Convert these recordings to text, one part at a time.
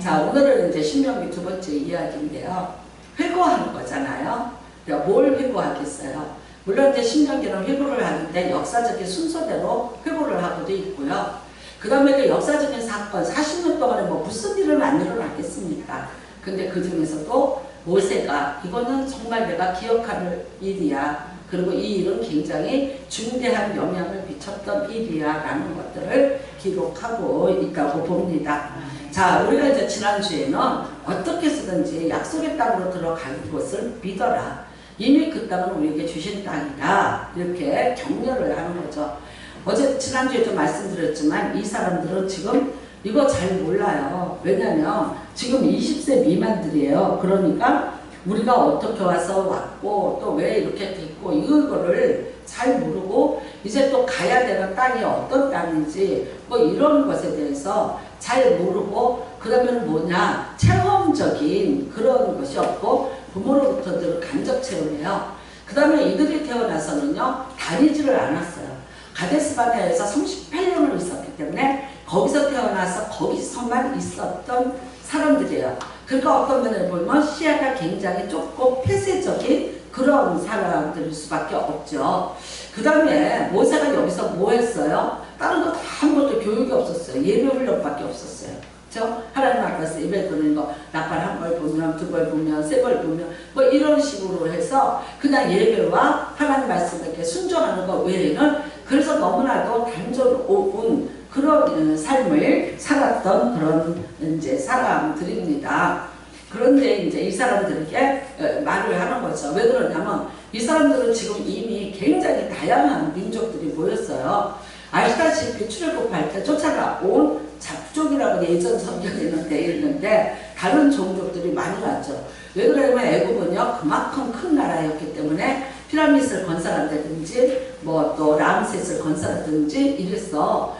자, 오늘은 이제 신명기 두 번째 이야기인데요. 회고하는 거잖아요. 그러니까 뭘 회고하겠어요? 물론 이제 신명기는 회고를 하는데 역사적인 순서대로 회고를 하고도 있고요. 그 다음에 그 역사적인 사건, 40년 동안에 뭐 무슨 일을 안 일어났겠습니까? 근데 그 중에서도 모세가 이거는 정말 내가 기억할 일이야. 그리고 이 일은 굉장히 중대한 영향을 미쳤던 일이야 라는 것들을 기록하고 있다고 봅니다. 자, 우리가 이제 지난주에는 어떻게 해서든지 약속의 땅으로 들어갈 것을 믿어라. 이미 그 땅은 우리에게 주신 땅이다. 이렇게 격려를 하는 거죠. 어제 지난주에도 말씀드렸지만 이 사람들은 지금 이거 잘 몰라요. 왜냐면 지금 20세 미만들이에요. 그러니까 우리가 어떻게 와서 왔고 또 왜 이렇게 됐고 이거를 잘 모르고 이제 또 가야 되는 땅이 어떤 땅인지 뭐 이런 것에 대해서 잘 모르고 그 다음에는 뭐냐 체험적인 그런 것이 없고 부모로부터 늘 간접 체험이에요. 그 다음에 이들이 태어나서는요 다니지를 않았어요. 가데스바네아에서 38년을 있었기 때문에 거기서 태어나서 거기서만 있었던 사람들이에요. 그러니까 어떤 면을 보면 시야가 굉장히 좁고 폐쇄적인 그런 사람들일 수밖에 없죠. 그 다음에 모세가 여기서 뭐 했어요? 다른 거 다 아무것도 교육이 없었어요. 예배 훈련밖에 없었어요. 그렇죠? 하나님 앞에서 예배 드리는 거 나팔 한 번 보면 두 번 보면 세 번 보면 뭐 이런 식으로 해서 그냥 예배와 하나님 말씀에 순종하는 것 외에는 그래서 너무나도 단조로운 그런 삶을 살았던 그런 이제 사람들입니다. 그런데 이제 이 사람들에게 말을 하는 거죠. 왜 그러냐면 이 사람들은 지금 이미 굉장히 다양한 민족들이 모였어요. 아시다시피 출애굽할 때 쫓아온 잡족이라고 예전 성경에는 되어 있는데 다른 종족들이 많이 왔죠. 왜 그러냐면 애굽은요 그만큼 큰 나라였기 때문에 피라미드를 건설한다든지 뭐 또 람셋을 건설하든지 이래서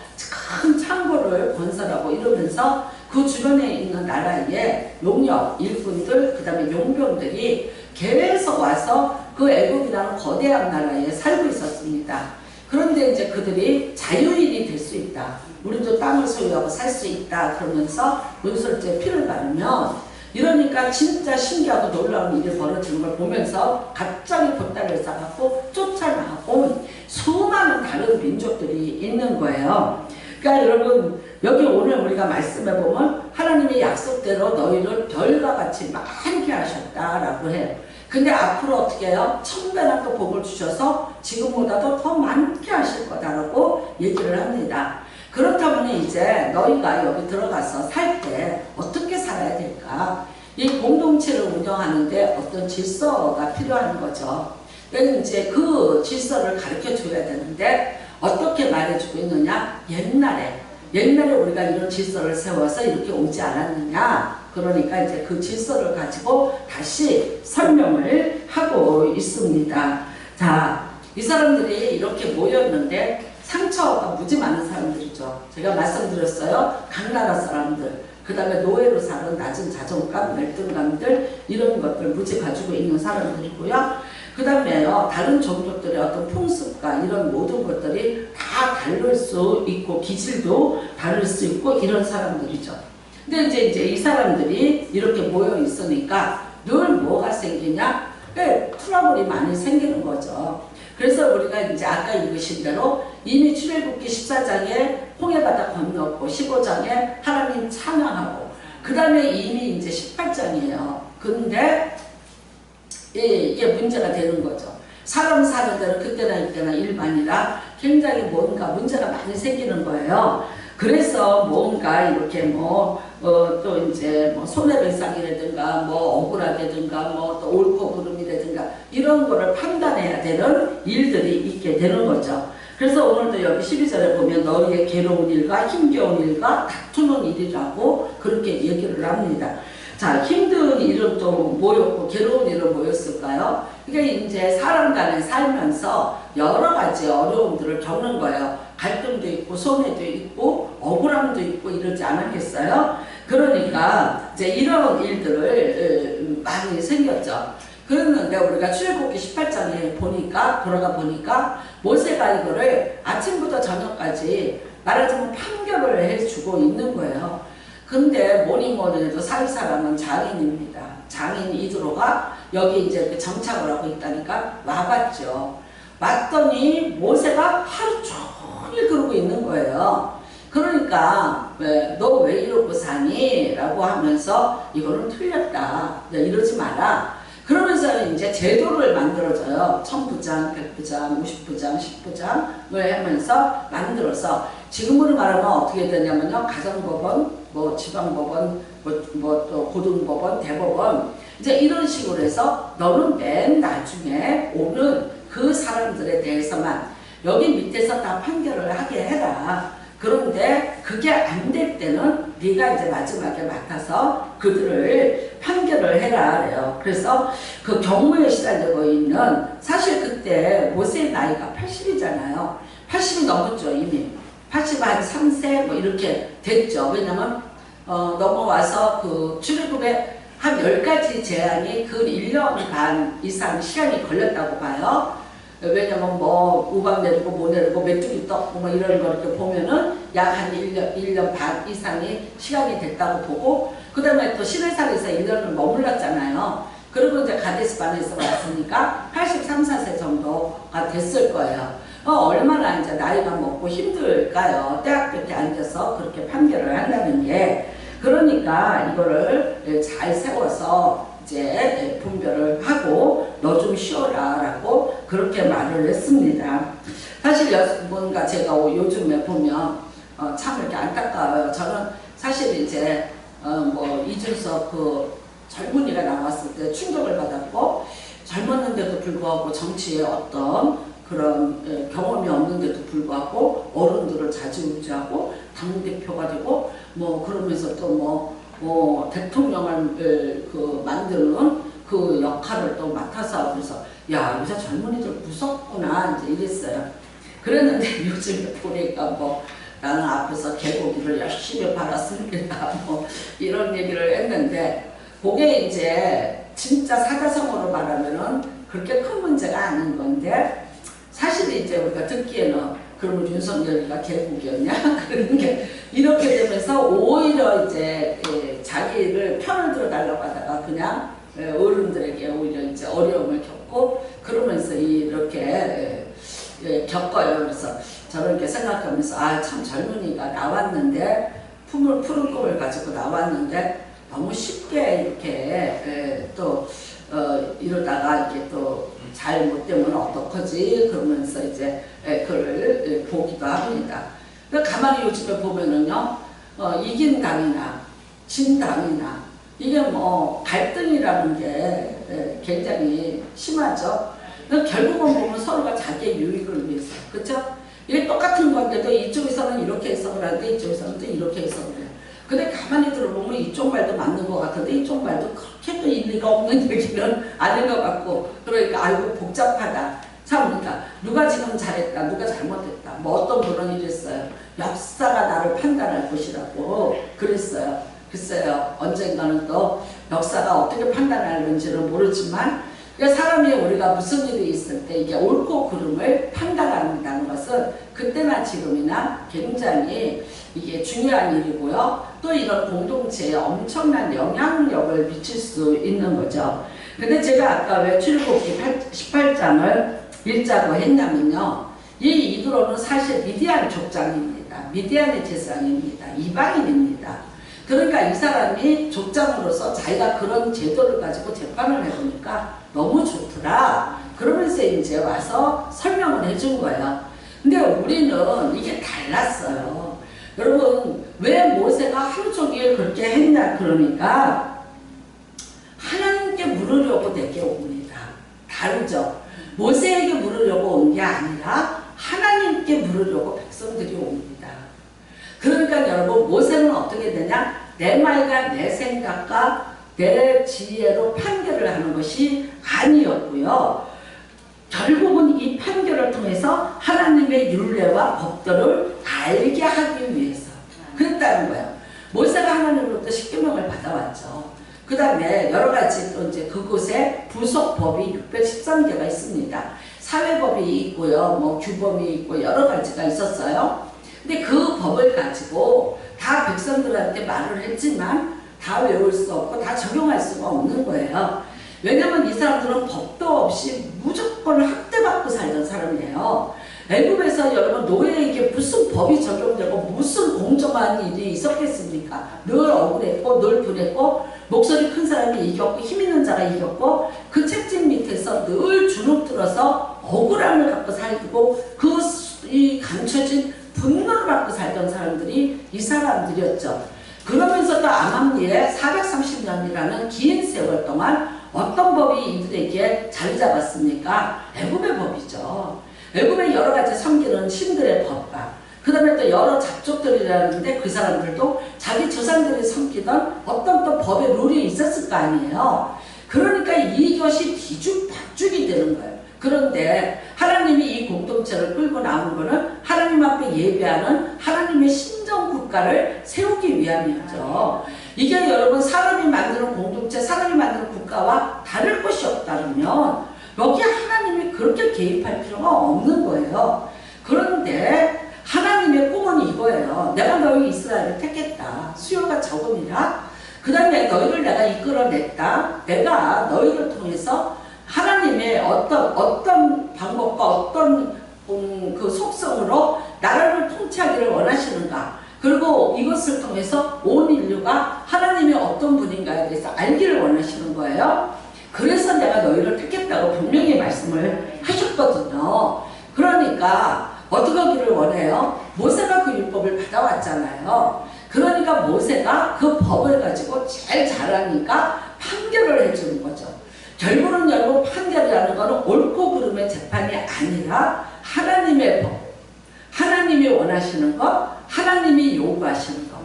큰 창고를 건설하고 이러면서 그 주변에 있는 나라의 용역, 일꾼들, 그 다음에 용병들이 계속 와서 그 애굽이라는 거대한 나라에 살고 있었습니다. 그런데 이제 그들이 자유인이 될 수 있다. 우리도 땅을 소유하고 살 수 있다. 그러면서 문설주에 피를 바르면 이러니까 진짜 신기하고 놀라운 일이 벌어지는 걸 보면서 갑자기 보따리를 싸갖고 쫓아나온 수많은 다른 민족들이 있는 거예요. 그러니까 여러분 여기 오늘 우리가 말씀해보면 하나님의 약속대로 너희를 별과 같이 많게 하셨다라고 해요. 근데 앞으로 어떻게 해요? 1000배나 또 복을 주셔서 지금보다도 더 많게 하실 거다라고 얘기를 합니다. 그렇다면 이제 너희가 여기 들어가서 살 때 어떻게 살아야 될까? 이 공동체를 운영하는데 어떤 질서가 필요한 거죠. 그래서 이제 그 질서를 가르쳐 줘야 되는데 어떻게 말해주고 있느냐? 옛날에 우리가 이런 질서를 세워서 이렇게 오지 않았느냐? 그러니까 이제 그 질서를 가지고 다시 설명을 하고 있습니다. 자, 이 사람들이 이렇게 모였는데 상처가 무지 많은 사람들이죠. 제가 말씀드렸어요. 각 나라 사람들, 그 다음에 노예로 사는 낮은 자존감, 열등감들 이런 것들 무지 가지고 있는 사람들이고요. 그 다음에요. 다른 종족들의 어떤 풍습과 이런 모든 것들이 다 다를 수 있고 기질도 다를 수 있고 이런 사람들이죠. 근데 이제 이 사람들이 이렇게 모여 있으니까 늘 뭐가 생기냐? 트러블이 많이 생기는 거죠. 그래서 우리가 이제 아까 읽으신 대로 이미 출애굽기 14장에 홍해바다 건넜고 15장에 하나님 찬양하고 그 다음에 이미 이제 18장이에요. 근데 이게 문제가 되는 거죠. 사람 사는 대로 그때나 이때나 일반이라 굉장히 뭔가 문제가 많이 생기는 거예요. 그래서 뭔가 이렇게 또 이제 손해배상이라든가 억울하다든가 또 옳고 그름이라든가 이런 거를 판단해야 되는 일들이 있게 되는 거죠. 그래서 오늘도 여기 12절에 보면 너희의 괴로운 일과 힘겨운 일과 다투는 일이라고 그렇게 얘기를 합니다. 자, 힘든 일은 또 뭐였고 괴로운 일은 뭐였을까요? 이게 이제 사람 간에 살면서 여러 가지 어려움들을 겪는 거예요. 갈등도 있고 손해도 있고 억울함도 있고 이러지 않았겠어요? 그러니까 이제 이런 일들을 많이 생겼죠. 그랬는데 우리가 출애굽기 18장에 돌아가 보니까 모세가 이거를 아침부터 저녁까지 말하자면 판결을 해주고 있는 거예요. 근데 뭐니 해도 사위사람은 장인입니다. 장인 이드로가 여기 이제 이렇게 정착을 하고 있다니까 와봤죠. 왔더니 모세가 하루 종일 그러고 있는 거예요. 그러니까 너 왜 이러고 사니? 라고 하면서 이거는 틀렸다. 이러지 마라. 그러면서 이제 제도를 만들어줘요. 1000부장, 100부장, 50부장, 10부장을 하면서 만들어서 지금으로 말하면 어떻게 되냐면요. 가정법원, 뭐 지방법원, 뭐 또 고등법원, 대법원 이제 이런 식으로 해서 너는 맨 나중에 오는 그 사람들에 대해서만 여기 밑에서 다 판결을 하게 해라. 그런데 그게 안 될 때는 네가 이제 마지막에 맡아서 그들을 판결을 해라 그래요. 그래서 그 경무에 시달리고 있는 사실 그때 모세의 나이가 80이잖아요. 80이 넘었죠 이미. 80 한 3세 뭐 이렇게 됐죠. 왜냐면 넘어와서 그 출애굽에 한 10가지 제한이 그 1년 반 이상 시간이 걸렸다고 봐요. 왜냐면 뭐 우박 내리고 뭐 내리고 메뚜기 떴고 뭐 이런 거 이렇게 보면은 약 한 1년 반 이상이 시간이 됐다고 보고 그 다음에 또 시내산에서 1년을 머물렀잖아요. 그리고 이제 가데스바네에서 왔으니까 83, 4세 정도가 됐을 거예요. 얼마나 이제 나이가 먹고 힘들까요? 대학교 때 앉아서 그렇게 판결을 한다는 게. 그러니까 이거를 잘 세워서 이제 분별을 하고 너 좀 쉬어라 라고 그렇게 말을 했습니다. 사실 뭔가 제가 요즘에 보면 참 이렇게 안타까워요. 저는 사실 이제 뭐 이준석 그 젊은이가 나왔을 때 충격을 받았고 젊었는데도 불구하고 정치에 어떤 그런 경험이 없는데도 불구하고 어른들을 좌지우지하고 당대표가 되고 뭐 그러면서 또 뭐 대통령을 그 만드는 그 역할을 또 맡아서 그래서 야 요새 젊은이들 무섭구나 이제 이랬어요. 그랬는데 요즘에 보니까 뭐 나는 앞에서 개고기를 열심히 팔았습니다 뭐 이런 얘기를 했는데 그게 이제 진짜 사자성어로 말하면은 그렇게 큰 문제가 아닌 건데 사실 이제 우리가 듣기에는 그러면 윤석열이가 개국이었냐? 그런 게 이렇게 되면서 오히려 이제 자기를 편을 들어달라고 하다가 그냥 어른들에게 오히려 이제 어려움을 겪고 그러면서 이렇게 겪어요. 그래서 저는 이렇게 생각하면서 아 참 젊은이가 나왔는데 푸른 꿈을 가지고 나왔는데 너무 쉽게 이렇게 또 이러다가 이게 또 잘못되면 어떡하지? 그러면서 이제 그걸 보기도 합니다. 가만히 요즘에 보면은요, 이긴 당이나 진 당이나 이게 뭐 갈등이라는 게 굉장히 심하죠. 결국은 보면 서로가 자기의 유익을 위해서, 그렇죠? 이게 똑같은 건데도 이쪽에서는 이렇게 해석을 하는데 이쪽에서는 또 이렇게 해석을 해요. 근데 가만히 들어보면 이쪽 말도 맞는 것 같은데 이쪽 말도 그렇게 또 일리가 없는 얘기는 아닌 것 같고 그러니까 아이고 복잡하다. 참 그러니까 누가 지금 잘했다 누가 잘못했다 뭐 어떤 분은 이랬어요. 역사가 나를 판단할 것이라고 그랬어요. 글쎄요 언젠가는 또 역사가 어떻게 판단하는지는 모르지만 사람이 우리가 무슨 일이 있을 때 이게 옳고 그름을 판단한다는 것은 그때나 지금이나 굉장히 이게 중요한 일이고요. 또 이런 공동체에 엄청난 영향력을 미칠 수 있는 거죠. 근데 제가 아까 왜 출애굽기 18장을 읽자고 했냐면요. 이 이드로는 사실 미디안 족장입니다. 미디안의 제사장입니다. 이방인입니다. 그러니까 이 사람이 족장으로서 자기가 그런 제도를 가지고 재판을 해보니까 너무 좋더라. 그러면서 이제 와서 설명을 해준 거예요. 근데 우리는 이게 달랐어요. 여러분 왜 모세가 하루 종일 그렇게 했냐 그러니까 하나님께 물으려고 내게 옵니다. 다르죠. 모세에게 물으려고 온 게 아니라 하나님께 물으려고 백성들이 옵니다. 그러니까 여러분 모세는 어떻게 되냐? 내 말과 내 생각과 내 지혜로 판결을 하는 것이 아니었고요. 결국은 이 판결을 통해서 하나님의 율례와 법도를 알게 하기 위해서 그랬다는 거예요. 모세가 하나님으로부터 십계명을 받아왔죠. 그 다음에 여러 가지 또 이제 그곳에 부속법이 613개가 있습니다. 사회법이 있고요, 뭐 규범이 있고 여러 가지가 있었어요. 근데 그 법을 가지고 다 백성들한테 말을 했지만 다 외울 수 없고 다 적용할 수가 없는 거예요. 왜냐면 이 사람들은 법도 없이 무조건 학대받고 살던 사람이에요. 애굽에서 여러분 노예에게 무슨 법이 적용되고 무슨 공정한 일이 있었겠습니까? 늘 억울했고 늘 분했고 목소리 큰 사람이 이겼고 힘 있는 자가 이겼고 그 채찍 밑에서 늘 주눅 들어서 억울함을 갖고 살고 이 감춰진 분노를 갖고 살던 사람들이 이 사람들이었죠. 그러면서도 암암리에 430년이라는 긴 세월 동안 어떤 법이 이들에게 자리 잡았습니까? 애굽의 법이죠. 애굽의 여러 가지 섬기는 신들의 법과 그 다음에 또 여러 잡족들이라는데 그 사람들도 자기 조상들이 섬기던 어떤 또 법의 룰이 있었을 거 아니에요. 그러니까 이것이 뒤죽박죽이 되는 거예요. 그런데 하나님이 이 공동체를 끌고 나온 거는 하나님 앞에 예배하는 하나님의 신정국가를 세우기 위함이었죠. 이게 여러분 사람이 만드는 공동체, 사람이 만드는 국가와 다를 것이 없다면 여기 하나님이 그렇게 개입할 필요가 없는 거예요. 그런데 하나님의 꿈은 이거예요. 내가 너희 이스라엘을 택했다. 수요가 적음이라. 그 다음에 너희를 내가 이끌어냈다. 내가 너희를 통해서 하나님의 어떤 방법과 어떤 그 속성으로 나라를 통치하기를 원하시는가. 그리고 이것을 통해서 온 인류가 하나님이 어떤 분인가에 대해서 알기를 원하시는 거예요. 그래서 내가 너희를 택했다고 분명히 말씀을 하셨거든요. 그러니까 어떻게 하기를 원해요? 모세가 그 율법을 받아왔잖아요. 그러니까 모세가 그 법을 가지고 제일 잘하니까 판결을 해주는 거죠. 결국은 여러분 판결이라는 것은 옳고 그름의 재판이 아니라 하나님의 법, 하나님이 원하시는 것, 하나님이 요구하시는 것,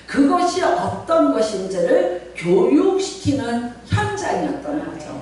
그것이 어떤 것인지를 교육시키는 현장이었던 거죠.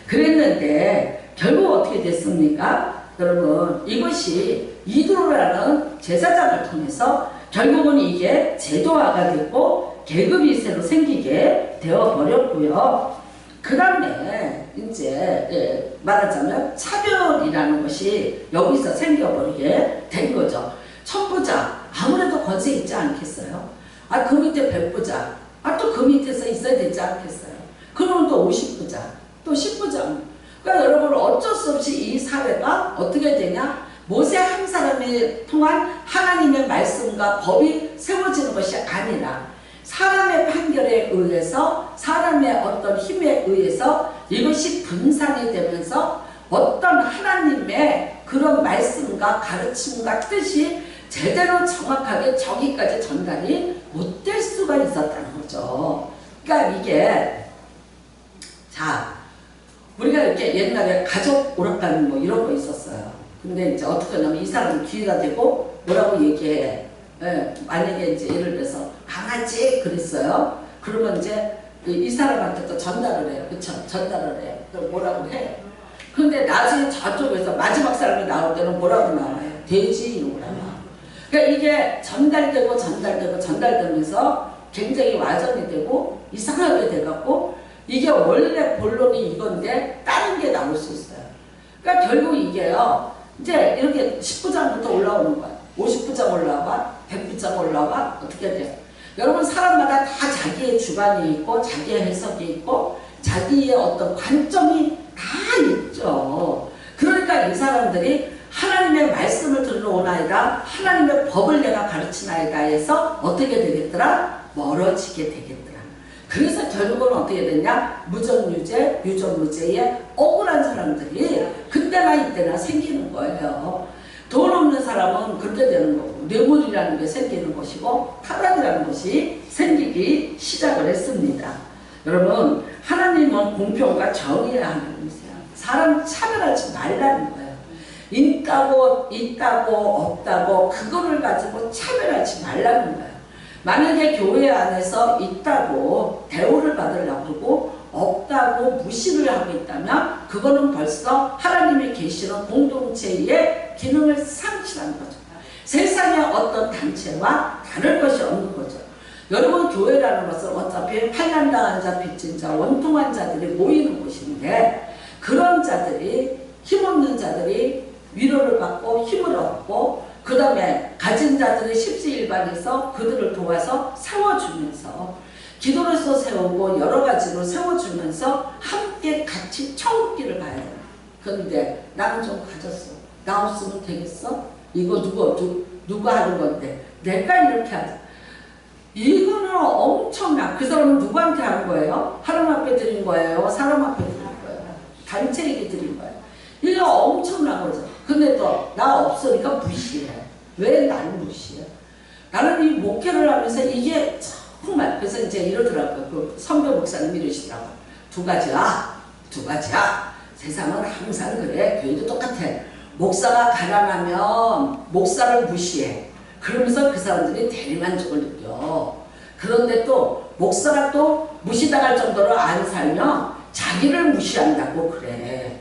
그랬는데 결국 어떻게 됐습니까? 여러분 이것이 이드로라는 제사장을 통해서 결국은 이게 제도화가 됐고 계급이 새로 생기게 되어버렸고요. 그 다음에 이제 말하자면 차별이라는 것이 여기서 생겨버리게 된 거죠. 천부장 아무래도 권세 있지 않겠어요? 아, 그 밑에 백부장, 아, 또 그 밑에서 있어야 되지 않겠어요? 그러면 또 50부장, 또 10부장. 그러니까 여러분 어쩔 수 없이 이 사회가 어떻게 되냐? 모세 한 사람이 통한 하나님의 말씀과 법이 세워지는 것이 아니라 사람의 판결에 의해서 사람의 어떤 힘에 의해서 이것이 분산이 되면서 어떤 하나님의 그런 말씀과 가르침과 뜻이 제대로 정확하게 저기까지 전달이 못 될 수가 있었다는 거죠. 그러니까 이게 자 우리가 이렇게 옛날에 가족 오락관 뭐 이런 거 있었어요. 근데 이제 어떻게 하냐면 이 사람은 귀에다 대고 뭐라고 얘기해. 예, 만약에 이제 예를 들어서 강아지 그랬어요. 그러면 이제 이 사람한테 또 전달을 해요. 그쵸? 전달을 해요. 또 뭐라고 해. 근데 나중에 저쪽에서 마지막 사람이 나올 때는 뭐라고 나와요? 돼지 이러고 나와. 그러니까 이게 전달되고 전달되고 전달되면서 굉장히 와전이 되고 이상하게 돼갖고 이게 원래 본론이 이건데 다른 게 나올 수 있어요. 그러니까 결국 이게요. 이제 이렇게 10부장부터 올라오는 거야. 50부장 올라와, 100부장 올라와, 어떻게 돼요? 여러분 사람마다 다 자기의 주관이 있고 자기의 해석이 있고 자기의 어떤 관점이 다 있죠. 그러니까 이 사람들이 하나님의 말씀을 들러오나이다, 하나님의 법을 내가 가르치나이다 해서 어떻게 되겠더라? 멀어지게 되겠더라. 그래서 결국은 어떻게 됐냐? 무정유죄, 유정무죄에 억울한 사람들이 그때나 이때나 생기는 거예요. 돈 없는 사람은 그렇게 되는 거고 뇌물이라는 게 생기는 것이고 타락이라는 것이 생기기 시작을 했습니다. 여러분 하나님은 공평과 정의의 하나님이세요. 사람 차별하지 말라는 거예요. 있다고 없다고 그거를 가지고 차별하지 말라는 거예요. 만약에 교회 안에서 있다고 대우를 받으려고 그러고 없다고 무시를 하고 있다면 그거는 벌써 하나님이 계시는 공동체의 기능을 상실한 거죠. 세상의 어떤 단체와 다를 것이 없는 거죠. 여러분 교회라는 것은 어차피 환난당한 자, 빚진 자, 원통한 자들이 모이는 곳인데 그런 자들이 힘없는 자들이 위로를 받고 힘을 얻고 그 다음에 가진 자들의 십시일반에서 그들을 도와서 세워주면서 기도로서 세우고 여러 가지로 세워주면서 함께 같이 천국길을 가야 돼. 그런데 나는 좀 가졌어. 나 없으면 되겠어? 이거 누가 하는 건데 내가 이렇게 하자. 이거는 엄청나. 그 사람은 누구한테 하는 거예요? 하나님 앞에 드린 거예요? 사람 앞에 드린 거예요? 단체에게 드린 거예요? 이게 엄청난 거죠. 근데 또 나 없으니까 무시해. 왜 나를 무시해? 나는 이 목회를 하면서 이게 정말, 그래서 이제 이러더라고요. 그 선배 목사님 이러시더라고요. 두 가지야. 세상은 항상 그래. 교회도 똑같아. 목사가 가난하면 목사를 무시해. 그러면서 그 사람들이 대리만족을 느껴. 그런데 또 목사가 또 무시당할 정도로 안 살면 자기를 무시한다고 그래.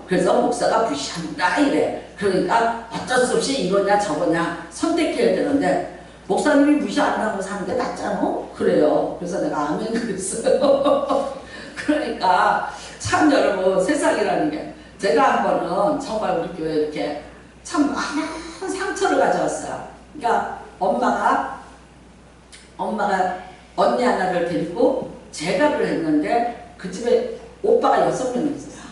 그래서 목사가 무시한다 이래. 그러니까 어쩔 수 없이 이거냐 저거냐 선택해야 되는데 목사님이 무시 안 하고 사는 게 낫잖아. 그래요. 그래서 내가 아멘 그랬어요. 그러니까 참 여러분 세상이라는 게 제가 한 번은 정말 우리 교회 이렇게 참 많은 상처를 가져왔어요. 그러니까 엄마가 언니 하나를 데리고 재가를 했는데 그 집에 오빠가 6명이 있었어요.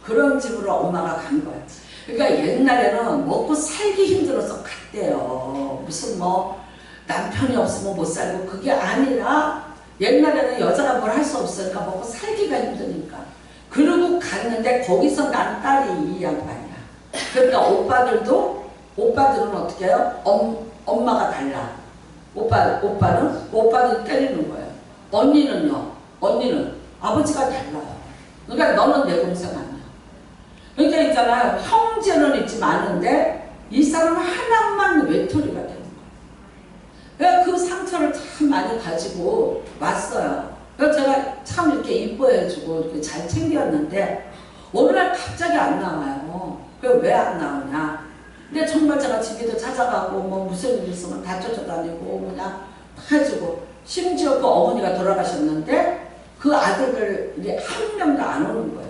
그런 집으로 엄마가 간 거예요. 그러니까 옛날에는 먹고 살기 힘들어서 갔대요. 무슨 뭐 남편이 없으면 못 살고 그게 아니라 옛날에는 여자가 뭘 할 수 없으니까 먹고 살기가 힘드니까. 그러고 갔는데 거기서 난 딸이 이 양반이야. 그러니까 오빠들은 어떻게 해요? 엄마가 달라. 오빠는 때리는 거예요. 언니는 아버지가 달라요. 그러니까 너는 내 동생 아니야. 그러니까 있잖아요. 형제는 있지 않은데 이 사람은 하나만 외톨이가 되는 거예요. 그러니까 그 상처를 참 많이 가지고 왔어요. 그래서 제가 참 이렇게 이뻐해주고 이렇게 잘 챙겼는데 어느 날 갑자기 안 나와요. 그 왜 안 나오냐? 근데 정말 제가 집에도 찾아가고 뭐 무슨 일 있으면 다 쫓아다니고 그냥 해주고 심지어 그 어머니가 돌아가셨는데 그 아들들이 한 명도 안 오는 거예요.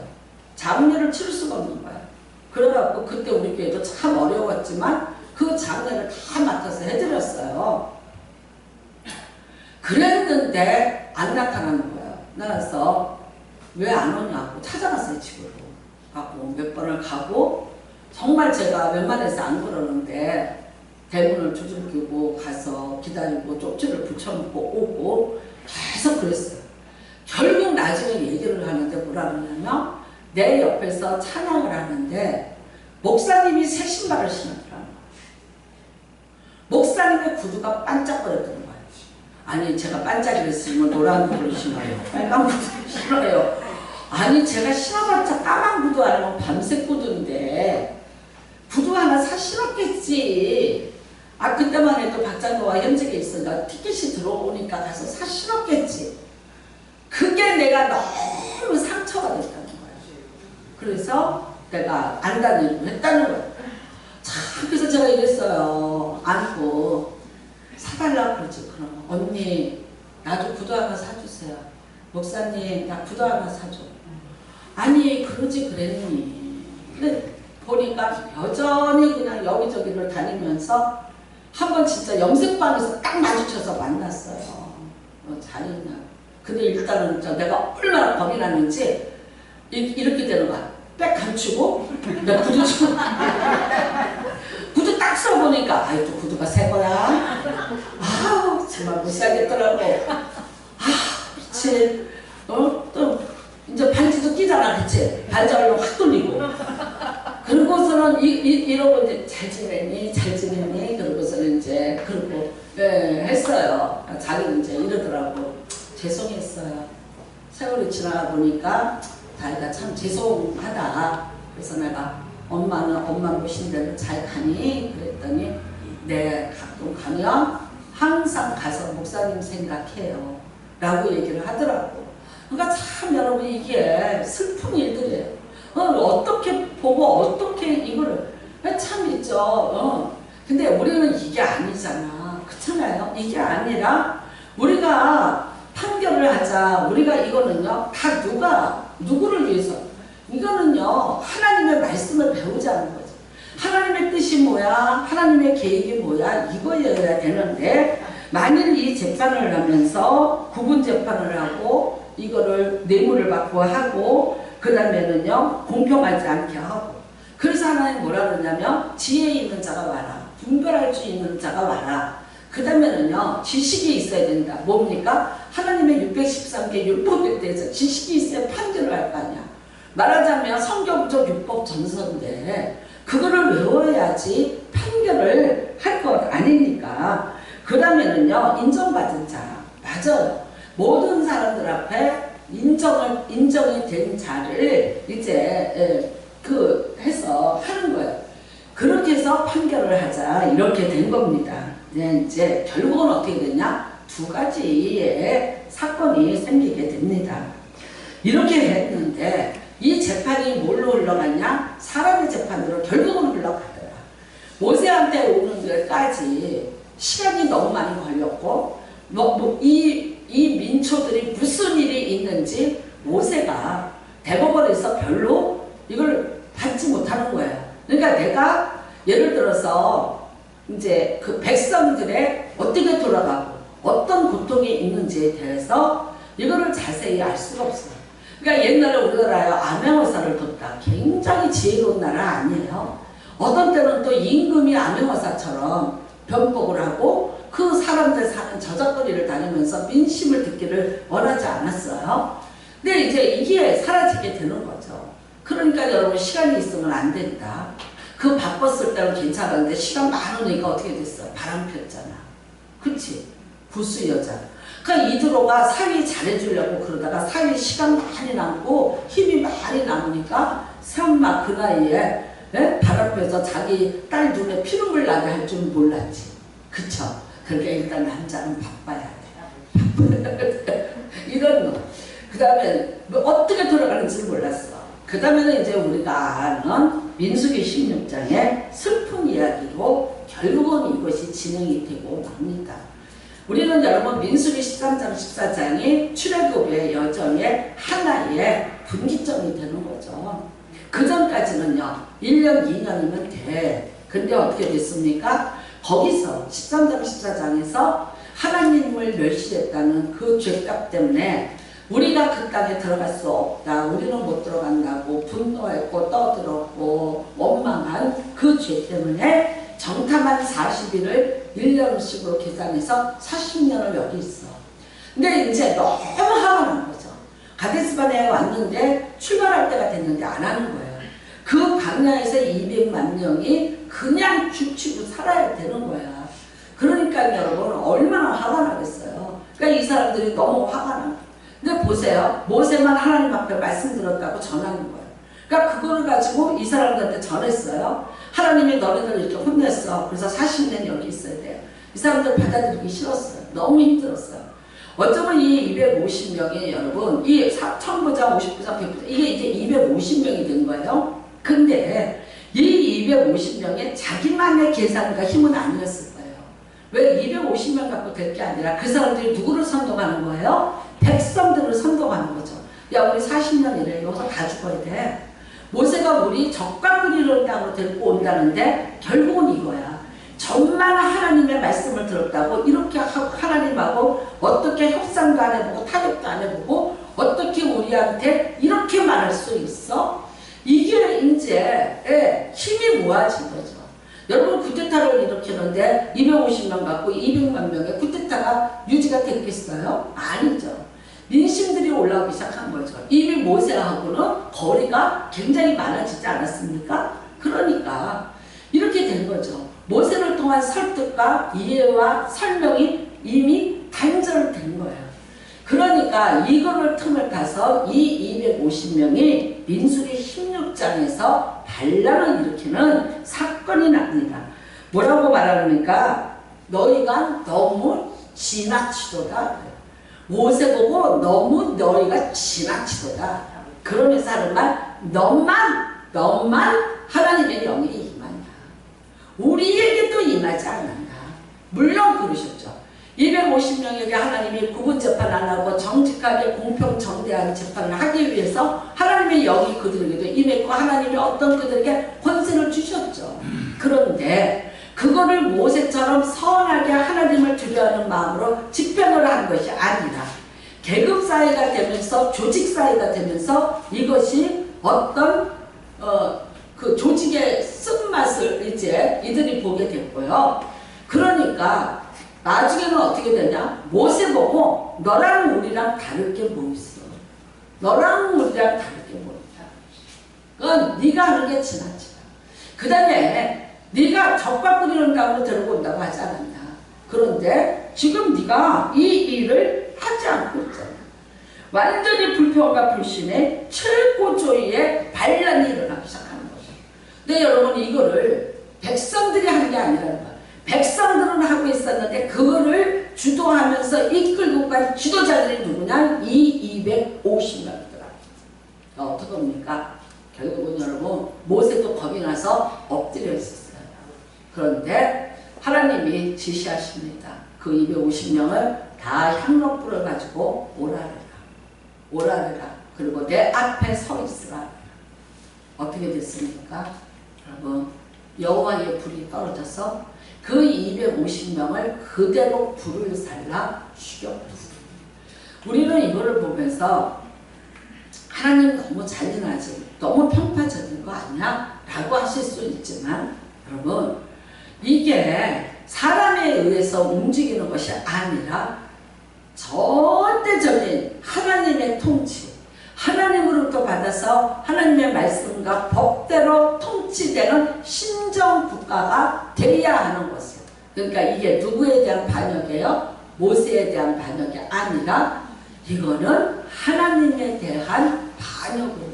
장례를 치를 수가 없는 거예요. 그래갖고 그때 우리 교회도 참 어려웠지만 그 장례를 다 맡아서 해드렸어요. 그랬는데 안 나타나는 거예요. 나가서 왜 안 오냐고 찾아갔어요. 집으로 가고 몇 번을 가고 정말 제가 웬만해서 안 그러는데 대문을 두들기고 가서 기다리고 쪽지를 붙여놓고 오고 계속 그랬어요. 결국 나중에 얘기를 하는데 뭐라 그러냐면 내 옆에서 찬양을 하는데 목사님이 새 신발을 신었더라고요. 목사님의 구두가 반짝거렸던 거예요. 아니 제가 반짝이랬으면 노란 구두를 신어요. 빨간 구두를 신어요. 아니 제가 신어봤자 까만 구두 아니면 밤색 구두인데 구두 하나 사 신었겠지. 아 그때만 해도 박장로와 현직에 있으니까 티켓이 들어오니까 가서 사 신었겠지. 그게 내가 너무 상처가 됐다는 거예요. 그래서 내가 안 다니고 했다는 거예요. 참 그래서 제가 이랬어요. 안고 사달라고 그러지. 그럼 언니 나도 구두 하나 사주세요. 목사님 나 구두 하나 사줘. 아니 그러지 그랬니. 근데 보니까 여전히 그냥 여기저기를 다니면서 한번 진짜 염색방에서 딱 마주쳐서 만났어요. 잘했냐. 근데 일단은 내가 얼마나 겁이 났는지 이렇게 되는 거야. 빽 감추고 내가 구두 좀 구두 딱 써보니까 아이 또 구두가 새 거야. 아우 정말 못 살겠더라고. 그렇지. 또 이제 반지도 끼잖아, 그치? 반지를 확 돌리고. 그러고서는 이러고 이제 잘 지냈니? 그러고서는 이제 그러고 했어요. 자기는 이제 이러더라고. 죄송했어요. 세월이 지나가 보니까 자기가 참 죄송하다. 그래서 내가 엄마는 엄마 모신 대로 잘 가니? 그랬더니 네 가끔 가면 항상 가서 목사님 생각해요. 라고 얘기를 하더라고. 그러니까 참 여러분 이게 슬픈 일들이에요. 어떻게 보고 어떻게 이거를 참 있죠. 근데 우리는 이게 아니잖아. 그렇잖아요. 이게 아니라 우리가 판결을 하자. 우리가 이거는요 다 누구를 위해서 이거는요 하나님의 말씀을 배우자는 거죠. 하나님의 뜻이 뭐야? 하나님의 계획이 뭐야? 이거여야 되는데 만일 이 재판을 하면서 구분 재판을 하고 이거를 뇌물을 받고 하고 그 다음에는요 공평하지 않게 하고 그래서 하나님 뭐라 그러냐면 지혜 있는 자가 와라. 분별할 수 있는 자가 와라. 그 다음에는요 지식이 있어야 된다. 뭡니까? 하나님의 613개 율법에 대해서 지식이 있어야 판결을 할 거 아니야. 말하자면 성경적 율법 전서인데 그거를 외워야지 판결을 할 것 아니니까. 그 다음에는요 인정받은 자. 맞아요. 모든 사람들 앞에 인정이 된 자를 이제 해서 하는 거예요. 그렇게 해서 판결을 하자 이렇게 된 겁니다. 네, 이제 결국은 어떻게 됐냐? 두 가지의 사건이 생기게 됩니다. 이렇게 했는데 이 재판이 뭘로 흘러갔냐? 사람의 재판으로 결국은 흘러가더라. 모세한테 오는 데까지 시간이 너무 많이 걸렸고 이 민초들이 무슨 일이 있는지 모세가 대법원에서 별로 이걸 받지 못하는 거예요. 그러니까 내가 예를 들어서 이제 그 백성들의 어떻게 돌아가고 어떤 고통이 있는지에 대해서 이거를 자세히 알 수가 없어요. 그러니까 옛날에 우리나라에 암행어사를 뒀다. 굉장히 지혜로운 나라 아니에요. 어떤 때는 또 임금이 암행어사처럼 변복을 하고 그 사람들 사는 저작거리를 다니면서 민심을 듣기를 원하지 않았어요. 근데 이제 이게 사라지게 되는 거죠. 그러니까 여러분 시간이 있으면 안 된다. 그 바빴을 때는 괜찮았는데 시간 많으니까 어떻게 됐어요? 바람 폈잖아. 그치? 구수 여자. 그러니까 이드로가 사위 잘해주려고 그러다가 사위 시간 많이 남고 힘이 많이 남으니까 설마 그 나이에 바람 펴서 자기 딸 눈에 피눈물 나게 할 줄 몰랐지. 그쵸? 그러니까 일단 남자는 바빠야 돼. 이런 거. 그 다음에 뭐 어떻게 돌아가는지 몰랐어. 그 다음에는 이제 우리가 아는 민수기 16장의 슬픈 이야기로 결국은 이것이 진행이 되고 맙니다. 우리는 여러분 민수기 13장 14장이 출애굽의 여정의 하나의 분기점이 되는 거죠. 그 전까지는요 1년 2년이면 돼. 근데 어떻게 됐습니까? 거기서 13장 14장에서 하나님을 멸시했다는 그 죄값 때문에 우리가 그 땅에 들어갈 수 없다. 우리는 못 들어간다고 분노했고 떠들었고 원망한 그 죄 때문에 정탐한 40일을 1년씩으로 계산해서 40년을 여기 있어. 근데 이제 너무 화가 난 거죠. 가데스바네에 왔는데 출발할 때가 됐는데 안 하는 거예요. 그 광야에서 200만 명이 그냥 죽치고 살아야 되는 거야. 그러니까 여러분 얼마나 화가 나겠어요. 그러니까 이 사람들이 너무 화가 나. 근데 보세요. 모세만 하나님 앞에 말씀드렸다고 전하는 거예요. 그러니까 그거를 가지고 이 사람들한테 전했어요. 하나님이 너네들 이렇게 혼냈어. 그래서 40년 여기 있어야 돼요. 이 사람들 받아들이기 싫었어요. 너무 힘들었어요. 어쩌면 이 250명이 여러분 이 1000부자 50부자 100부자 이게 이제 250명이 된 거예요. 근데 이 250명의 자기만의 계산과 힘은 아니었을 거예요. 왜 250명 갖고 될 게 아니라 그 사람들이 누구를 선동하는 거예요? 백성들을 선동하는 거죠. 야 우리 40년 이래 여기서 다 죽어야 돼. 모세가 우리 적과 꿀이를 땅으로 데리고 온다는데 결국은 이거야. 정말 하나님의 말씀을 들었다고 이렇게 하나님하고 어떻게 협상도 안 해보고 타협도 안 해보고 어떻게 우리한테 이렇게 말할 수 있어? 이게 이제 힘이 모아진 거죠. 여러분 쿠데타를 일으키는데 250명 갖고 200만 명의 쿠데타가 유지가 됐겠어요? 아니죠. 민심들이 올라오기 시작한 거죠. 이미 모세하고는 거리가 굉장히 많아지지 않았습니까? 그러니까 이렇게 된 거죠. 모세를 통한 설득과 이해와 설명이 이미 단절된 거예요. 그러니까 이거를 틈을 타서 이 250명이 민수기 16장에서 반란을 일으키는 사건이 납니다. 뭐라고 말합니까? 너희가 너무 지나치도다. 모세 보고 너무 너희가 지나치도다. 그러면서 하는 말, 너만 하나님의 영이 임한다. 우리에게도 임하지 않는다. 물론 그러셨죠. 250명에게 하나님이 구분 재판 안 하고 정직하게 공평정대한 재판을 하기 위해서 하나님의 영이 그들에게도 임했고 하나님이 어떤 그들에게 권세를 주셨죠. 그런데 그거를 모세처럼 선하게 하나님을 두려워하는 마음으로 집행을 한 것이 아니라 계급사회가 되면서 조직사회가 되면서 이것이 어떤 그 조직의 쓴맛을 이제 이들이 보게 됐고요. 그러니까 나중에는 어떻게 되냐? 모세 보고 너랑 우리랑 다를 게 뭐 있어? 너랑 우리랑 다를 게 뭐 있다? 그건 네가 하는 게 지나치다. 그 다음에 네가 젖밥 끓이는 가운데 들고 온다고 하지 않았냐? 그런데 지금 네가 이 일을 하지 않고 있잖아. 완전히 불평과 불신의 최고조위에 반란이 일어나기 시작하는 거죠. 근데 여러분 이거를 백성들이 하는 게 아니라는 거야. 백성들은 하고 있었는데 그거를 주도하면서 이끌고 간 지도자들이 누구냐? 이 250명이더라. 어떻게 합니까? 결국은 여러분 모세도 겁이 나서 엎드려 있었어요. 그런데 하나님이 지시하십니다. 그 250명을 다 향로불을 가지고 오라래라. 그리고 내 앞에 서 있으라. 어떻게 됐습니까? 여러분 여호와의 불이 떨어져서 그 250명을 그대로 불을 살라 죽여버렸습니다. 우리는 이거를 보면서 하나님 너무 잔인하지, 너무 편파적인 거 아니야? 라고 하실 수 있지만 여러분 이게 사람에 의해서 움직이는 것이 아니라 절대적인 하나님의 통치, 하나님으로부터 받아서 하나님의 말씀과 법대로 통치되는 신정국가가 되어야 하는 것이에요. 그러니까 이게 누구에 대한 반역이에요? 모세에 대한 반역이 아니라 이거는 하나님에 대한 반역으로.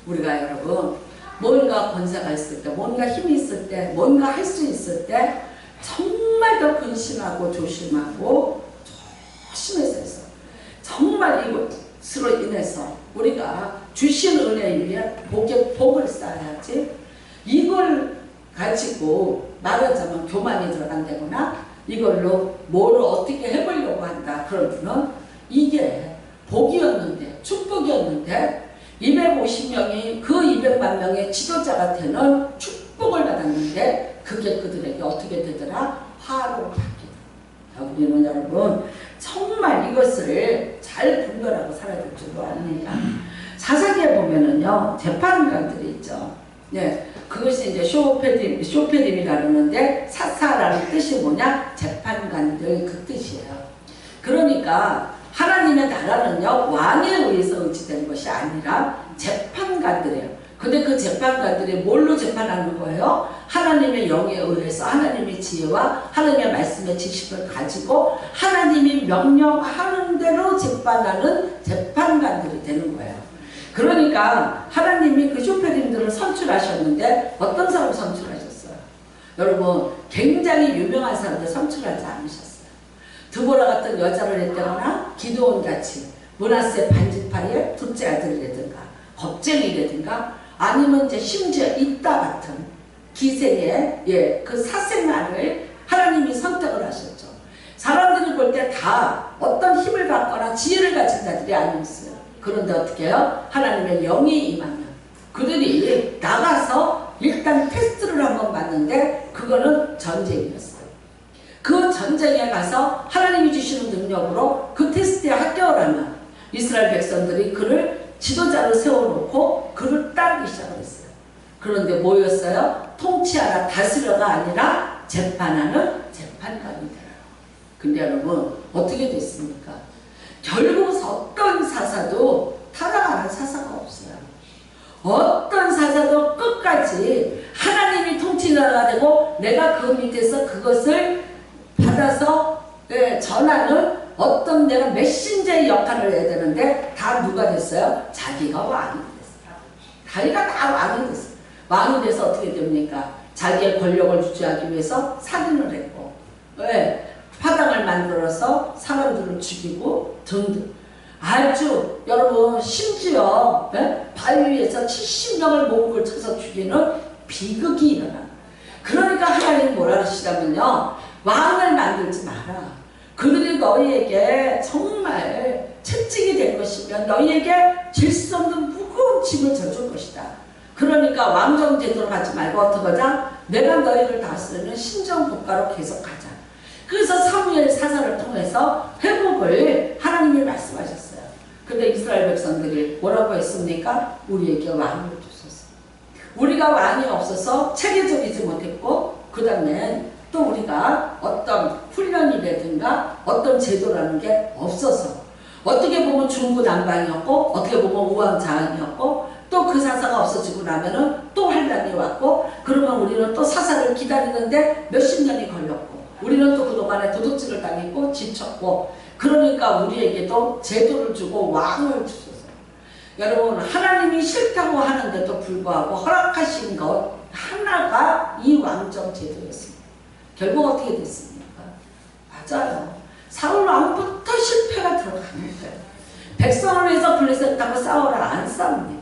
우리가 여러분 뭔가 권세가 있을 때, 뭔가 힘이 있을 때, 뭔가 할 수 있을 때 정말 더 근심하고 조심하고 조심해서 해서 정말 이것으로 인해서 우리가 주신 은혜 위에 복을 쌓아야지, 이걸 가지고 말하자면 교만이 들어간다거나 이걸로 뭐를 어떻게 해보려고 한다 그러면은 이게 복이었는데, 축복이었는데 250명이 그 200만 명의 지도자가 되는 축복을 받았는데 그게 그들에게 어떻게 되더라? 화로 바뀌더라. 우리는 여러분 정말 이것을 잘 분별하고 살아야 될 줄로 압니다. 사사기에 보면은요 재판관들이 있죠. 네, 그것이 이제 쇼페림이라 그러는데 사사라는 뜻이 뭐냐? 재판관들 그 뜻이에요. 그러니까 하나님의 나라는요 왕에 의해서 의지된 것이 아니라 재판관들이에요. 근데 그 재판관들이 뭘로 재판하는 거예요? 하나님의 영에 의해서 하나님의 지혜와 하나님의 말씀의 지식을 가지고 하나님이 명령하는 대로 재판하는 재판관들이 되는 거예요. 그러니까 하나님이 그 쇼페림들을 선출하셨는데 어떤 사람 선출하셨어요? 여러분 굉장히 유명한 사람들 선출하지 않으셨어요. 드보라 같은 여자를 했다거나 기드온같이 므낫세 반지파의 둘째 아들이라든가 겁쟁이라든가 아니면 이제 심지어 이따 같은 기생의 그 사생아를 하나님이 선택을 하셨죠. 사람들이 볼 때 다 어떤 힘을 받거나 지혜를 가진 자들이 아니었어요. 그런데 어떻게 해요? 하나님의 영이 임하면 그들이 나가서 일단 테스트를 한번 봤는데 그거는 전쟁이었어요. 그 전쟁에 가서 하나님이 주시는 능력으로 그 테스트에 합격을 하면 이스라엘 백성들이 그를 지도자로 세워놓고 그를 따르기 시작을 했어요. 그런데 뭐였어요? 통치하라 다스려가 아니라 재판하는 재판관이 되어요. 근데 여러분 어떻게 됐습니까? 결국 어떤 사사도 타락하는 사사가 없어요. 어떤 사사도 끝까지 하나님이 통치자가 되고 내가 그 밑에서 그것을 받아서 전하는 어떤 내가 메신저의 역할을 해야 되는데 다 누가 됐어요? 자기가 왕이 됐어요. 자기가 다 왕이 됐어요. 왕이 돼서 어떻게 됩니까? 자기의 권력을 유지하기 위해서 살인을 했고 화당을 만들어서 사람들을 죽이고 등등. 아주 여러분 심지어 바위 위에서 70명을 목을 쳐서 죽이는 비극이 일어나. 그러니까 하나님 뭐라 하시냐면요 왕을 만들지 마라. 그들이 너희에게 정말 채찍이 될 것이며 너희에게 질 수 없는 무거운 짐을 져줄 것이다. 그러니까 왕정 제도로 가지 말고 어떻게 하자? 내가 너희를 다스리는 신정국가로 계속하자. 그래서 사무엘 사사를 통해서 회복을 하나님이 말씀하셨어요. 근데 이스라엘 백성들이 뭐라고 했습니까? 우리에게 왕을 주소서. 우리가 왕이 없어서 체계적이지 못했고, 그 다음에 또 우리가 어떤 훈련이라든가 어떤 제도라는 게 없어서, 어떻게 보면 중구난방이었고 어떻게 보면 우왕좌왕이었고, 또 그 사사가 없어지고 나면은 또 환란이 왔고, 그러면 우리는 또 사사를 기다리는데 몇십 년이 걸렸고, 우리는 또 그동안에 도둑질을 당했고 지쳤고, 그러니까 우리에게도 제도를 주고 왕을 주소서. 여러분, 하나님이 싫다고 하는데도 불구하고 허락하신 것 하나가 이 왕정 제도였습니다. 결국 어떻게 됐습니까? 맞아요. 사울 왕부터 실패가 들어가는 거예요. 백성을 위해서 블레셋하고 싸우라, 안 싸웁니다.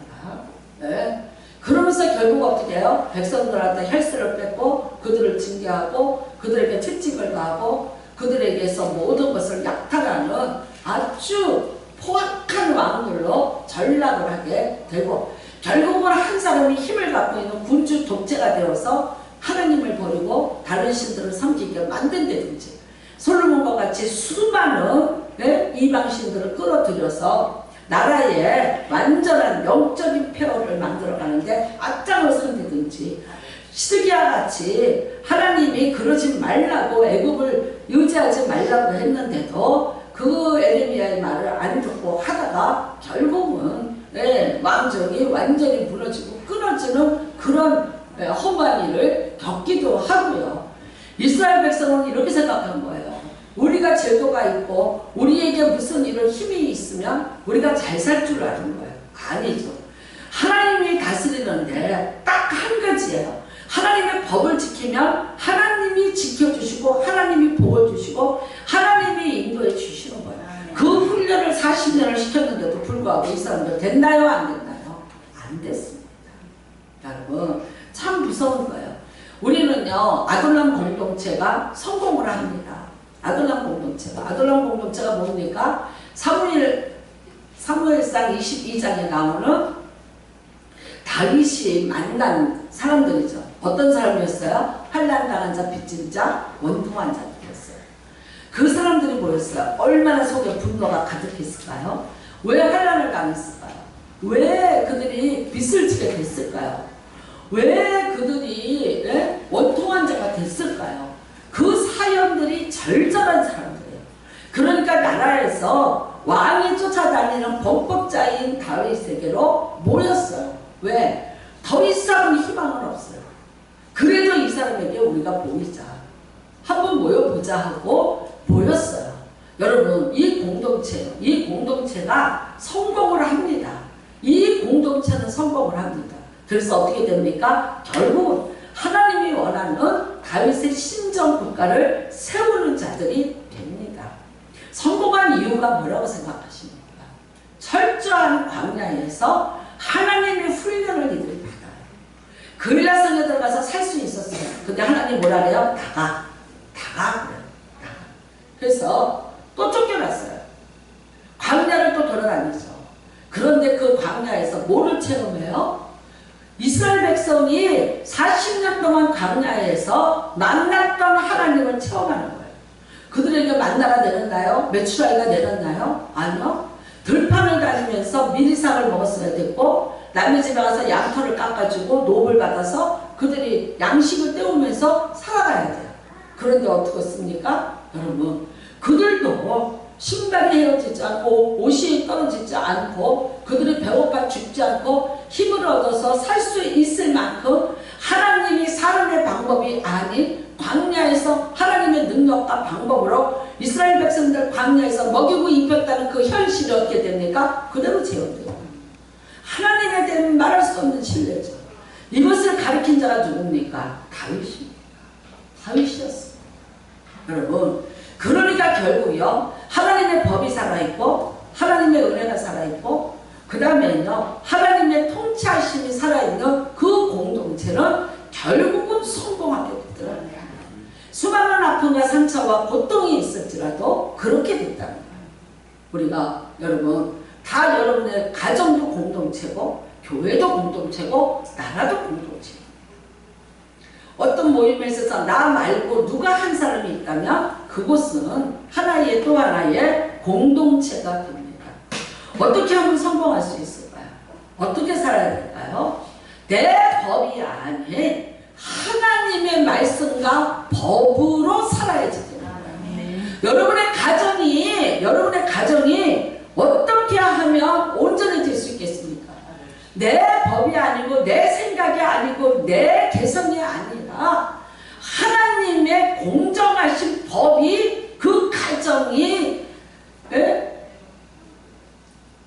네. 그러면서 결국 어떻게 해요? 백성들한테 혈세를 뺏고 그들을 징계하고 그들에게 채찍을 가하고 그들에게서 모든 것을 약탈하는 아주 포악한 왕들로 전락을 하게 되고, 결국은 한 사람이 힘을 갖고 있는 군주 독재가 되어서 하나님을 버리고 다른 신들을 섬기게 만든다든지, 솔로몬과 같이 수많은 이방신들을 끌어들여서 나라에 완전한 영적인 폐허를 만들어가는데 앞장을 선다든지, 시드기야 같이 하나님이 그러지 말라고 애굽을 의지하지 말라고 했는데도 그 에레미야의 말을 안 듣고 하다가 결국은 왕정이 완전히 무너지고 끊어지는 그런 험한 일을 겪기도 하고요. 이스라엘 백성은 이렇게 생각한 거예요. 우리가 제도가 있고 우리에게 무슨 이런 힘이 있으면 우리가 잘 살 줄 아는 거예요. 아니죠. 하나님이 다스리는데 딱 한 가지예요. 하나님의 법을 지키면 하나님이 지켜주시고 하나님이 복을 주시고 하나님이 인도해 주시는 거예요. 그 훈련을 40년을 시켰는데도 불구하고 이 사람들 됐나요? 안 됐나요? 안 됐습니다. 여러분, 참 무서운 거예요. 우리는요, 아둘람 공동체가 성공을 합니다. 아둘람 공동체가 뭡니까? 사무엘상 22장에 나오는 다윗이 만난 사람들이죠. 어떤 사람이었어요? 환난당한 자, 빚진 자, 원통한 자들이었어요. 그 사람들이 뭐였어요? 얼마나 속에 분노가 가득했을까요? 왜 환난을 당했을까요? 왜 그들이 빚을 지게 됐을까요? 왜 그들이 원통한 자가 됐을까요? 그 사연들이 절절한 사람들이에요. 그러니까 나라에서 왕이 쫓아다니는 범법자인 다윗에게로 모였어요. 왜? 더 이상은 희망은 없어요. 그래도 이 사람에게 우리가 모이자, 한번 모여보자 하고 모였어요. 여러분, 이 공동체가 성공을 합니다. 이 공동체는 성공을 합니다. 그래서 어떻게 됩니까? 결국은 하나님이 원하는 다윗의 신정국가를 세우는 자들이 됩니다. 성공한 이유가 뭐라고 생각하십니까? 철저한 광야에서 하나님의 훈련을 이들이 받아요. 그릴라성에 들어가서 살 수 있었어요. 근데 하나님 뭐라 그래요? 나가 그래요. 그래서 또 쫓겨났어요. 광야를 또 돌아다니죠. 그런데 그 광야에서 뭐를 체험해요? 이스라엘 백성이 40년 동안 광야에서 만났던 하나님을 체험하는 거예요. 그들에게 만나가 내렸나요? 메추라기가 내렸나요? 아니요. 들판을 다니면서 미리상을 먹었어야 됐고, 남의 집에 가서 양털을 깎아주고 노업을 받아서 그들이 양식을 때우면서 살아가야 돼요. 그런데 어떻겠습니까? 여러분, 그들도 신발이 헤어지지 않고 옷이 떨어지지 않고 그들이 배고파 죽지 않고 힘을 얻어서 살 수 있을 만큼 하나님이 사람의 방법이 아닌 광야에서 하나님의 능력과 방법으로 이스라엘 백성들 광야에서 먹이고 입혔다는 그 현실이 어떻게 됩니까? 그대로 재현돼요. 하나님에 대한 말할 수 없는 신뢰죠. 이것을 가르친 자가 누굽니까? 다윗이었습니다. 여러분, 그러니까 결국요, 하나님의 법이 살아있고 하나님의 은혜가 살아있고 그 다음에는요, 하나님의 통치하심이 살아있는 그 공동체는 결국은 성공하게 되더라고요. 수많은 아픔과 상처와 고통이 있을지라도 그렇게 됐다는 거예요. 우리가 여러분 다 여러분의 가정도 공동체고 교회도 공동체고 나라도 공동체고 어떤 모임에 있어서 나 말고 누가 한 사람이 있다면 그곳은 하나의 또 하나의 공동체가 됩니다. 어떻게 하면 성공할 수 있을까요? 어떻게 살아야 될까요? 내 법이 아닌 하나님의 말씀과 법으로 살아야지 됩니다. 여러분의 가정이 어떻게 하면 온전해질 수 있겠습니까? 내 법이 아니고 내 생각이 아니고 내 개성이 아니라 하나님의 공정하신 법이 그 가정이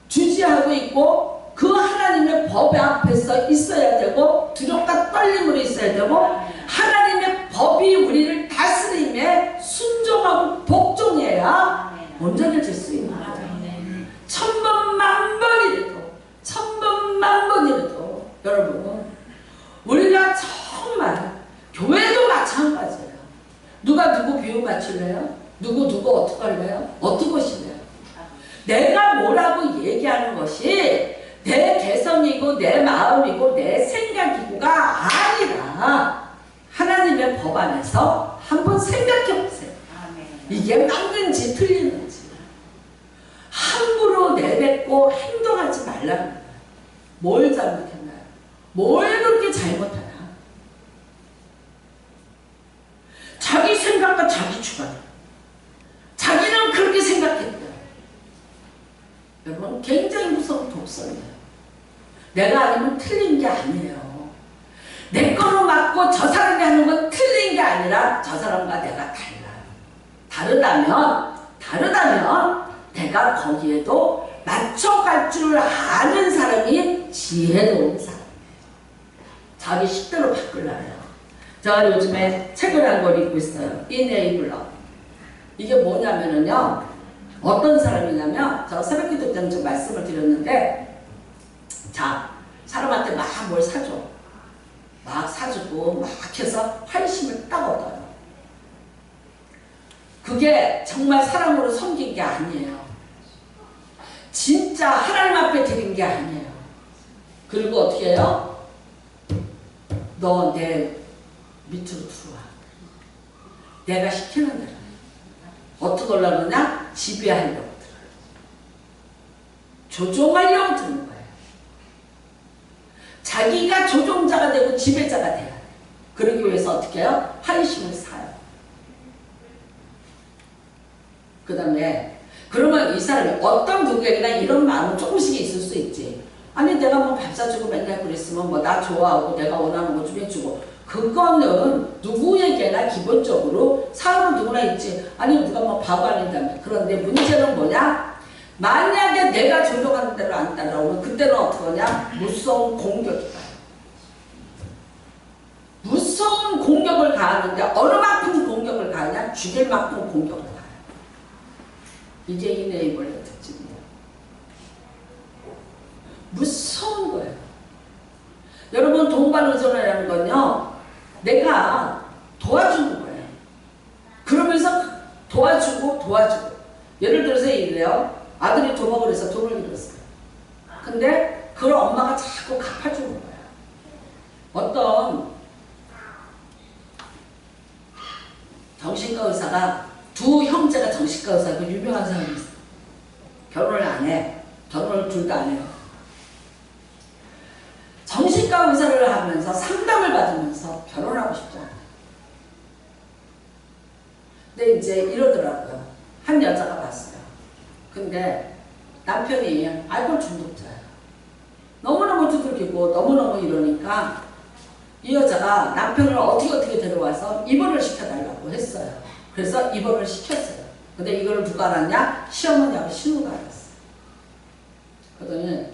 주지하고 있고 그 하나님의 법 앞에서 있어야 되고 두렵과 떨림으로 있어야 되고 하나님의 법이 우리를 다스림에 순종하고 복종해야 온전해질 수 있는 거죠. 천번 만번이라도 여러분 우리가 정말 교회도 마찬가지예요. 누가 누구 비유 맞출래요? 누구 어떻게 할래요? 어떻게 하실래요? 내가 뭐라고 얘기하는 것이 내 개성이고 내 마음이고 내 생각이고가 아니라 하나님의 법 안에서 한번 생각해 보세요. 이게 맞는지 틀리는지. 함부로 내뱉고 행동하지 말라는 거예요. 뭘 잘못했나요? 뭘 그렇게 잘못하나? 자기 생각과 자기 주관. 자기는 그렇게 생각했다. 여러분 굉장히 무서운 독성이에요. 내가 아니면 틀린 게 아니에요. 내 거로 맞고 저 사람이 하는 건 틀린 게 아니라 저 사람과 내가 달라요. 다르다면 내가 거기에도 맞춰갈 줄 아는 사람이 지혜로운 사람이에요. 자기 식대로 바꾸려요. 제가 요즘에 책을 한 권 읽고 있어요. 이네이블러. 이게 뭐냐면요. 어떤 사람이냐면 제가 새벽기도 때는 좀 말씀을 드렸는데 자 사람한테 막 뭘 사줘. 막 사주고 막 해서 환심을 딱 얻어요. 그게 정말 사랑으로 섬긴 게 아니에요. 진짜 하나님 앞에 드린 게 아니에요. 그리고 어떻게 해요? 너 내 밑으로 들어와. 내가 시키는 대로. 어떻게 하려고 그러냐? 지배하려고 들어요. 조종하려고 드는 거예요. 자기가 조종자가 되고 지배자가 돼야 돼요. 그러기 위해서 어떻게 해요? 환심을 사요. 그 다음에 그러면 이 사람이 어떤 누구에게나 이런 마음은 조금씩 있을 수 있지. 아니 내가 뭐 밥 사주고 맨날 그랬으면 뭐 나 좋아하고 내가 원하는 거 좀 해주고 그거는 누구에게나 기본적으로 사람은 누구나 있지. 아니 누가 뭐 바보 아닌다면. 그런데 문제는 뭐냐? 만약에 내가 조종하는 대로 안 따라오면 그때는 어떻게 하냐? 무서운 공격이 가요. 무서운 공격을 가하는데 어느 만큼 공격을 가하냐? 죽일 만큼 공격을 가요. 이게 이네이블의 특징이에요. 무서운 거예요. 여러분 동반의존이라는 건요. 내가 도와주는 거예요. 그러면서 도와주고 예를 들어서 이래요. 아들이 도박을 해서 돈을 잃었어요. 근데 그걸 엄마가 자꾸 갚아주는 거예요. 어떤 정신과 의사가 두 형제가 정신과 의사고 유명한 사람이 있어요. 결혼을 안 해. 결혼을 둘 다 안 해요. 정신과 의사를 하면서 상담을 받으면서 결혼하고 싶지 않아요. 근데 이제 이러더라고요. 한 여자가 왔어요. 근데 남편이 알코올 중독자예요. 너무너무 두들기고 너무너무 이러니까 이 여자가 남편을 어떻게 데려와서 입원을 시켜달라고 했어요. 그래서 입원을 시켰어요. 근데 이걸 누가 알았냐? 시어머니하고 신우가 알았어요. 그러더니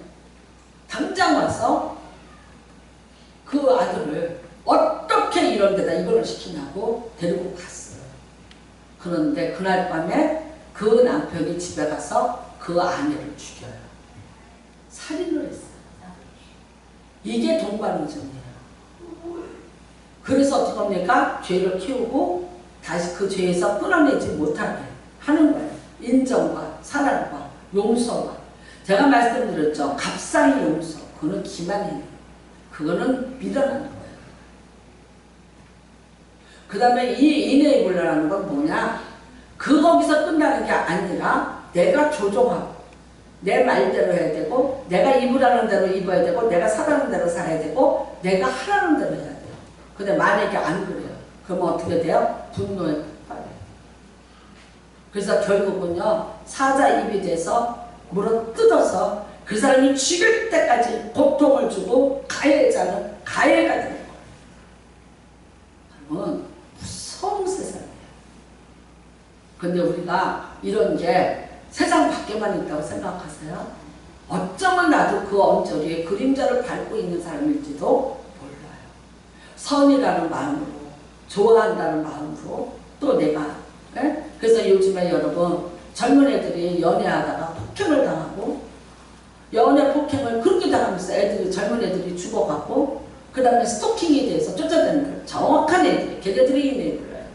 당장 와서 그 아들을 어떻게 이런 데다 입원을 시키냐고 데리고 갔어요. 그런데 그날 밤에 그 남편이 집에 가서 그 아내를 죽여요. 살인을 했어요. 이게 동반의존이에요. 그래서 어떻게 합니까? 죄를 키우고 다시 그 죄에서 끊어내지 못하게 하는 거예요. 인정과 사랑과 용서와. 제가 말씀드렸죠. 값싸이 용서. 그거는 기만이에요. 그거는 밀어내는 거예요. 그 다음에 이 이네이블러라는 건 뭐냐? 거기서 끝나는 게 아니라 내가 조종하고 내 말대로 해야 되고 내가 입으라는 대로 입어야 되고 내가 살라는 대로 살아야 되고 내가 하라는 대로 해야 돼요. 근데 만약에 안 그래요. 그러면 어떻게 돼요? 분노에 빠져요. 그래서 결국은요. 사자 입이 돼서 물어 뜯어서 그 사람이 죽일 때까지 고통을 주고 가해자는 가해가 되는 거예요. 그러면 무서운 세상이에요. 근데 우리가 이런 게 세상 밖에만 있다고 생각하세요? 어쩌면 나도 그 언저리에 그림자를 밟고 있는 사람일지도 몰라요. 선이라는 마음으로, 좋아한다는 마음으로 또 내가 그래서 요즘에 여러분 젊은 애들이 연애하다가 폭행을 당하고 연애 폭행을 그렇게 당하면서 젊은 애들이 죽어가고 그 다음에 스토킹에 대해서 쫓아다니는 거예요. 정확한 애들이 걔네들이 있는 거예요.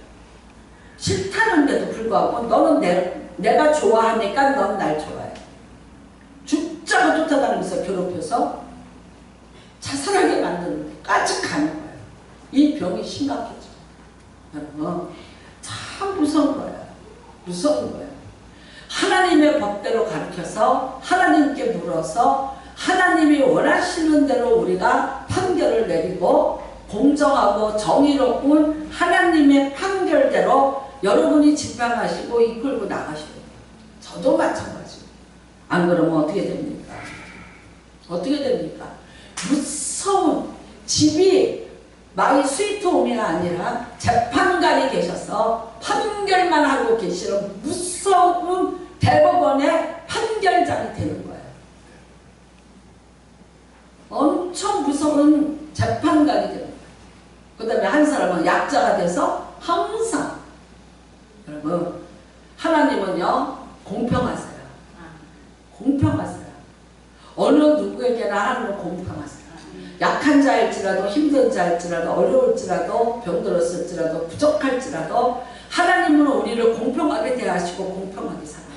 싫다는데도 불구하고 너는 내가 좋아하니까 넌 날 좋아해. 죽자고 쫓아다니면서 괴롭혀서 자살하게 만드는 데까지 가는 거예요. 이 병이 심각해져. 여러분 참 무서운 거예요. 무서운 거예요. 하나님의 법대로 가르쳐서 하나님께 물어서 하나님이 원하시는 대로 우리가 판결을 내리고 공정하고 정의로운 하나님의 판결대로 여러분이 집행하시고 이끌고 나가셔야 돼요. 저도 마찬가지예요. 안 그러면 어떻게 됩니까? 어떻게 됩니까? 무서운 집이 마이 스위트홈이 아니라 재판관이 계셔서 판결만 하고 계시는 무서운 대법원의 판결장이 되는 거예요. 엄청 무서운 재판관이 되는 거예요. 그 다음에 한 사람은 약자가 돼서 항상 여러분 하나님은요 공평하세요. 공평하세요. 어느 누구에게나 하나님은 공평하세요. 약한 자일지라도 힘든 자일지라도 어려울지라도 병들었을지라도 부족할지라도 하나님은 우리를 공평하게 대하시고 공평하게 살아요.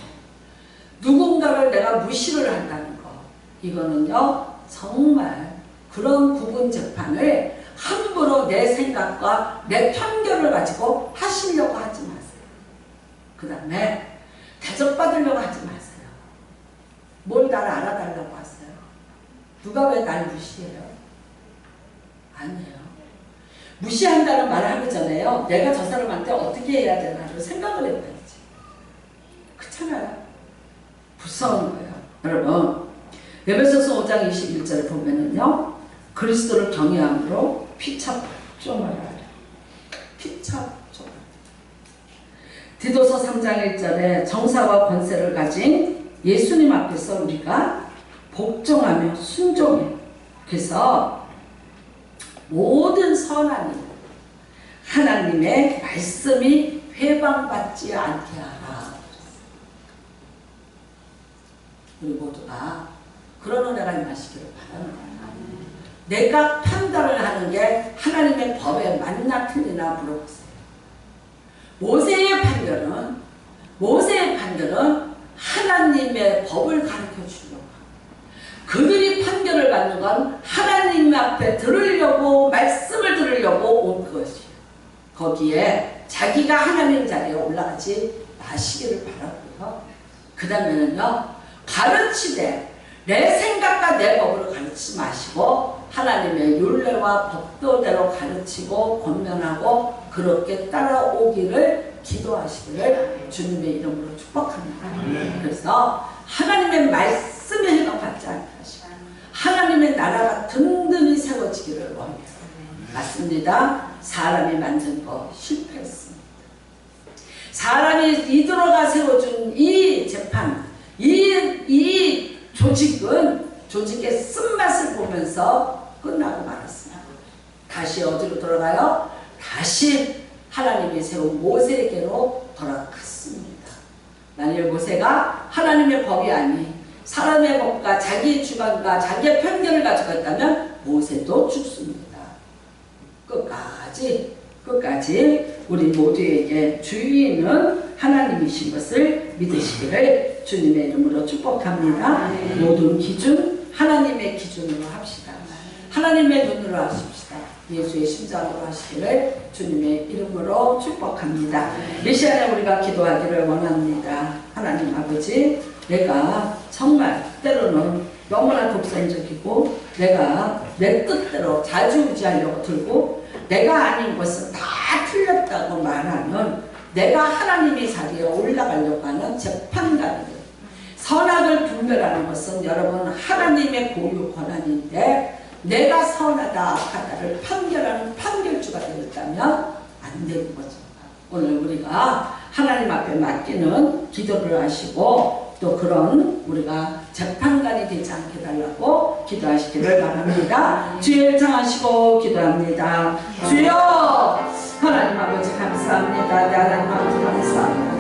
누군가를 내가 무시를 한다는 거 이거는요 정말 그런 구분 재판을 함부로 내 생각과 내 편견을 가지고 하시려고 하지 마세요. 그 다음에 대접받으려고 하지 마세요. 뭘 나를 알아달라고 하세요? 누가 왜 날 무시해요? 아니에요. 무시한다는 말을 하기 전에요. 내가 저 사람한테 어떻게 해야 되나를 생각을 해봐야지. 그렇잖아요. 무서운 거예요. 여러분 에베소서 5장 21절을 보면은요. 그리스도를 경외함으로 피차점을 하라. 피차점. 디도서 3장 1절에 정사와 권세를 가진 예수님 앞에서 우리가 복종하며 순종해. 그래서 모든 선한 일, 하나님의 말씀이 회방받지 않게 하라. 우리 모두가 그런 은혜가 임하시기를 바라는 거예요. 내가 판단을 하는 게 하나님의 법에 맞나 틀리나 물어보세요. 모세의 판결은 하나님의 법을 가르쳐 주려고 합니다. 그들이 판결을 받는 건 하나님 앞에 들으려고 말씀을 들으려고 온 것이에요. 거기에 자기가 하나님 자리에 올라가지 마시기를 바라고요. 그 다음에는요. 가르치되 내 생각과 내 법으로 가르치지 마시고 하나님의 율례와 법도대로 가르치고 권면하고 그렇게 따라오기를 기도하시기를 주님의 이름으로 축복합니다. 그래서 하나님의 말씀에 해당받지 않게 하시고 하나님의 나라가 든든히 세워지기를 원해요. 맞습니다. 사람이 만든 거 실패했습니다. 사람이 이들어가 세워준 이 재판, 이 조직의 쓴맛을 보면서 끝나고 말았습니다. 다시 어디로 돌아가요? 다시 하나님이 세운 모세에게로 돌아갔습니다. 만일 모세가 하나님의 법이 아닌 사람의 법과 자기의 주관과 자기의 편견을 가지고 있다면 모세도 죽습니다. 끝까지 우리 모두에게 주인은 하나님이신 것을 믿으시기를 주님의 이름으로 축복합니다. 모든 기준 하나님의 기준으로 합시다. 하나님의 눈으로 하십시다. 예수의 심장으로 하시기를 주님의 이름으로 축복합니다. 이 시간에 우리가 기도하기를 원합니다. 하나님 아버지, 내가 정말 때로는 너무나 독선적이고 내가 내 뜻대로 좌지우지하려고 들고 내가 아닌 것은 다 틀렸다고 말하는 내가 하나님의 자리에 올라가려고 하는 재판관들, 선악을 분별하는 것은 여러분 하나님의 고유 권한인데 내가 선하다 악하다를 판결하는 판결주가 되었다면 안 되는 거죠. 오늘 우리가 하나님 앞에 맡기는 기도를 하시고 또 그런 우리가 재판관이 되지 않게 달라고 기도하시기를 바랍니다. 주의 청하시고 기도합니다. 주여 하나님 아버지 감사합니다. 네, 하나님 아버지 감사합니다.